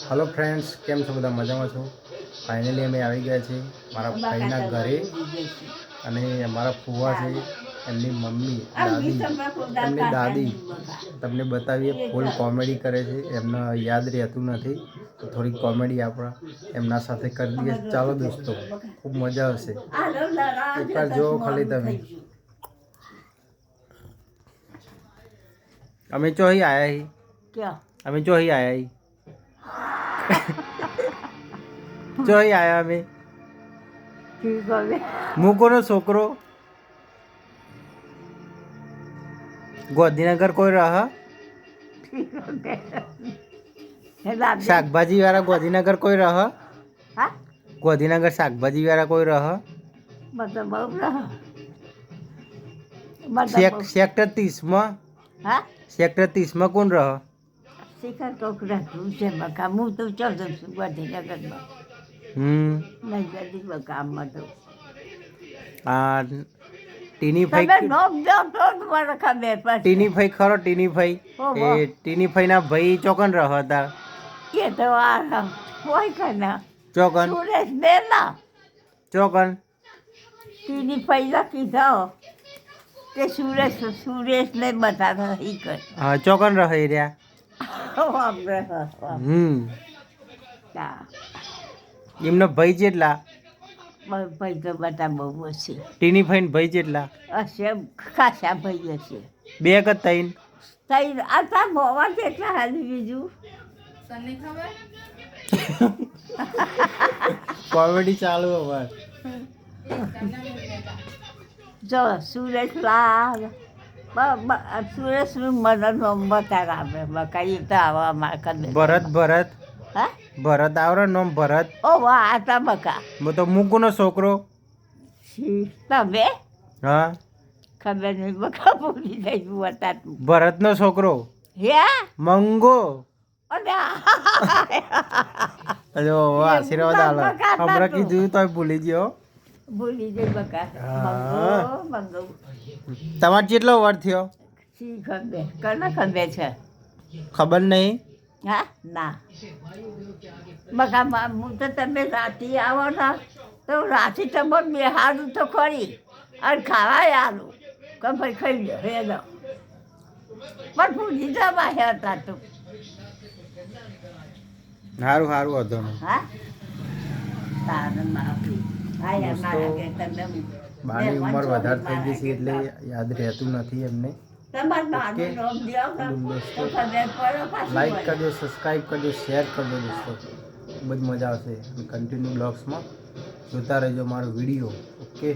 Hello friends, केम छो बधा मजामां छो। फाइनली अमे આવી ગયા છીએ મારા ભાઈના ઘરે અને અમારા ફુવા છે એમની મમ્મી દાદી એમની દાદી તમને બતાવીએ ફૂલ કોમેડી કરે છે એમને યાદ રહેતું નથી તો થોડી કોમેડી આપણા એમના સાથે કરી દઈએ। ચાલો દોસ્તો, ખૂબ મજા આવશે, એકવાર જો ખાલી તમે। અમે જો અહીં આયા હી क्या અમે જો અહીં આયા હી જો અહીં આયા અમે ठीक है મૂકોનો છોકરો ગોધીનગર કોઈ રહ શાકભાજી વાળા ગોધીનગર કોઈ રહ हाँ ગોધીનગર શાકભાજી વાળા કોઈ રહ मतलब बहुत रहा मतलब સેક્ટર 30 માં हाँ સેક્ટર 30 માં કોણ રહ शिखर टोकरा से बका मुँह तो चल सकती गांधीनगर में नहीं जल्दी काम में तो આ ટીની તમે ભાઈ નોમ દો તો તમારે ખબર પડશે ટીની ભાઈ ખરો ટીની ભાઈ ઓહો. એ ટીની ભાઈના ભાઈ ચોકન રહ હતા ये तो आ वही करना ચોકન सुरेश देना ચોકન तीनी पैसा कीधा ते सुरेश सुरेश ने बता था ही कर હા ચોકન રહે રહ્યા बाप रे क्या એમનો ભાઈ જેટલા भाई तो बता बहु से ટીની ભાઈ ભાઈ જેટલા असे खासा भाई असे બે કે ત્રણ तई आता भवा કેટલા હાલી બીજું તને ખબર કોમેડી ચાલુ હવે જો સુરેશલાલ સુરેશનું મને નંબર તારા આપે બકાઈ તો આવા માર કરી ભરત ભરત હા ભરત આવરો નામ ભરત ઓ વાહ આતા બકા તો મૂકુનો છોકરો તમે હા ખબર નહીં બકા ભૂલી જઈ બતાતું ભરતનો છોકરો હે મંગો અને અરે આશીર્વાદ આલો હમણાં કીધું તો ભૂલી ગયો ભૂલી જઈ બકા હા. મંગો તમારે કેટલો વાર થયો શી ખબર કને ખબર છે ખબર નહીં હા ના બકા હું તો તમે રાતે આવો ને તો રાતે તમને બેહાડું તો ખરી અને ખાવાય આલું કે ભાઈ ખાઈ લો હે લો પણ ભૂલી જવા હતા તો સારું સારું હતો ને હા તારે માફી આયા મારા કે તમે બાની ઉંમર વધારે થઈ ગઈ છે એટલે યાદ રહેતું નથી એમને તમારે બાનું નામ દ્યો ને તો ખબર પડે પાછી લાઈક વળી. કરજો, સબસ્ક્રાઈબ કરજો, શેર કરજો દોસ્તો, ખૂબ જ મજા આવશે કન્ટિન્યુ બ્લોગ્સમાં જોતા રહેજો મારો વિડીયો। ઓકે।